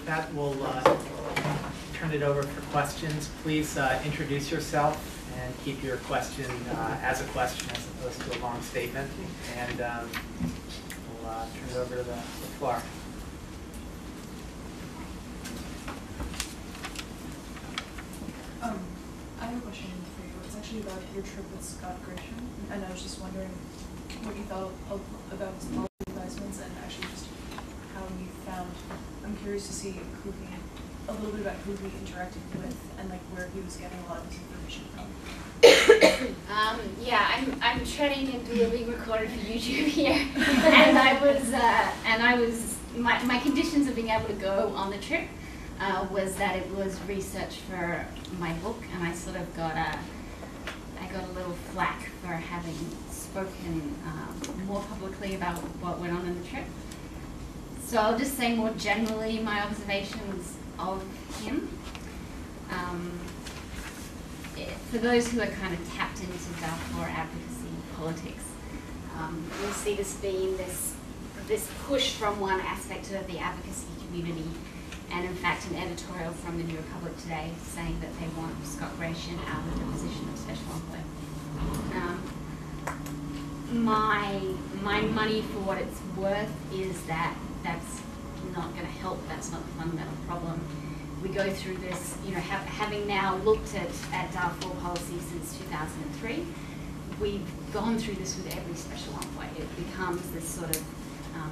with that, we'll turn it over for questions. Please introduce yourself and keep your question as a question as opposed to a long statement. And we'll turn it over to the floor. I have a question for you. It's actually about your trip with Scott Grisham, and I was just wondering what you thought about his policy advisements and actually just how you found. I'm curious to see a little bit about who he interacted with and like where he was getting a lot of his information from. Yeah, I'm shredding and being recorded for YouTube here, and I was my conditions of being able to go on the trip was that it was research for my book, and I sort of got a little flack for having spoken more publicly about what went on in the trip. So I'll just say more generally my observations of him. For those who are kind of tapped into Darfur advocacy politics, you'll see this being this push from one aspect of the advocacy community, and in fact an editorial from the New Republic today saying that they want Scott Grisham out of the position of Special Envoy. My money for what it's worth is that that's not going to help. That's not the fundamental problem. We go through this, you know, having now looked at Darfur policy since 2003, we've gone through this with every special envoy. It becomes this sort of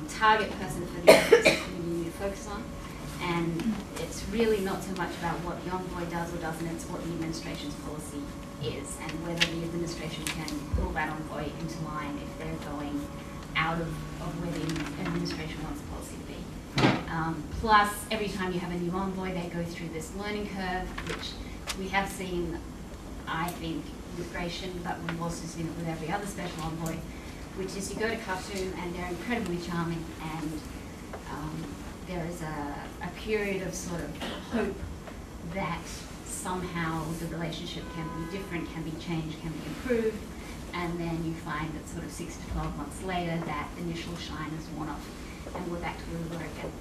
target person for the advocacy community to focus on. And it's really not so much about what the envoy does or doesn't, it's what the administration's policy is and whether the administration can pull that envoy into line if they're going out of where the administration wants the policy to be. Plus, every time you have a new envoy, they go through this learning curve, which we have seen, I think, with Grisham, but we've also seen it with every other special envoy, which is you go to Khartoum and they're incredibly charming, and there is a period of sort of hope that somehow the relationship can be different, can be changed, can be improved, and then you find that sort of 6 to 12 months later that initial shine is worn off and we're back to where we were again.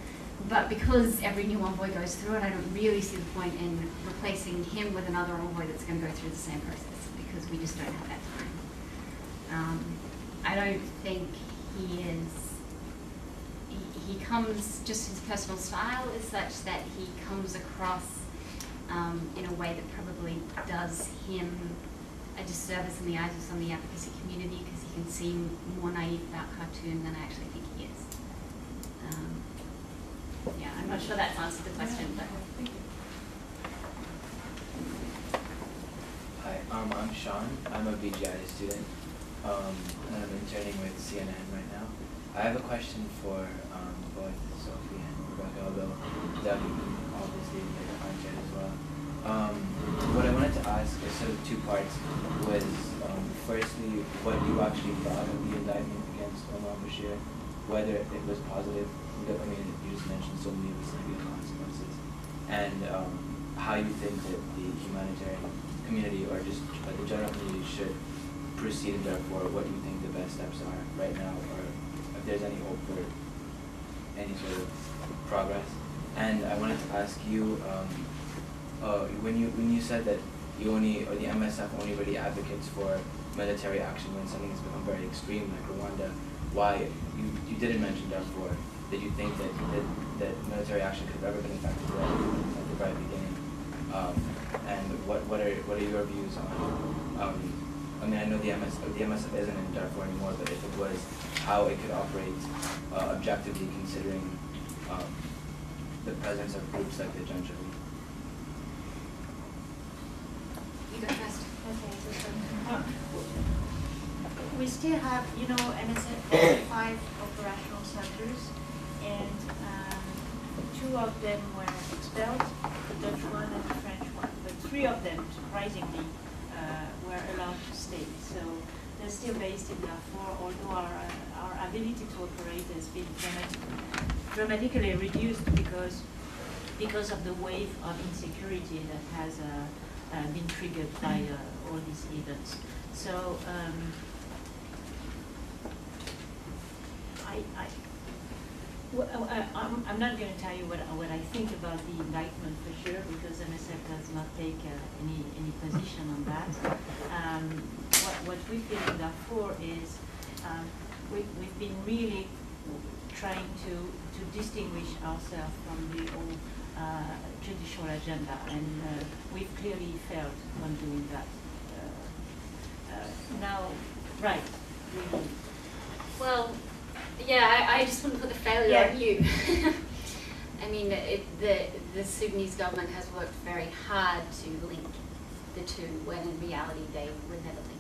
But because every new envoy goes through it, I don't really see the point in replacing him with another envoy that's going to go through the same process, because we just don't have that time. I don't think he comes, just his personal style is such that he comes across in a way that probably does him a disservice in the eyes of some of the advocacy community, because he can seem more naive about Khartoum than I actually think he is. Yeah, I'm not sure that's answered the question, but thank you. Hi, I'm Sean. I'm a BGI student, and I'm interning with CNN right now. I have a question for both Sophie and Rebecca, although Doug, you can obviously make a answer as well. What I wanted to ask is sort of two parts. Was firstly, what you actually thought of the indictment against Omar Bashir, whether it was positive. I mean, you just mentioned so many of its negative consequences, and how you think that the humanitarian community or just the general community should proceed in Darfur. What do you think the best steps are right now, or if there's any hope for any sort of progress? And I wanted to ask you, when you said that you only, or the MSF only really advocates for military action when something has become very extreme, like Rwanda, why you didn't mention Darfur? Did you think that military action could have ever been effective at the very beginning? And what are your views on? I mean, I know the MSF isn't in Darfur anymore, but if it was, how it could operate objectively, considering the presence of groups like the Janjaweed. You go first. Okay. We still have, you know, MSF 5 operational centers, and 2 of them were expelled, the Dutch one and the French one, but 3 of them, surprisingly, were allowed to stay. So they're still based in Darfur, although our ability to operate has been dramatically reduced because of the wave of insecurity that has been triggered by all these events. So Well, I'm not going to tell you what I think about the indictment for sure, because MSF does not take any position on that. What we feel in Darfur is we've been really trying to distinguish ourselves from the old judicial agenda, and we've clearly failed on doing that. Now, right. Well, yeah, I just wouldn't put the failure Yeah. on you. I mean, the Sudanese government has worked very hard to link the two, when in reality they were never linked.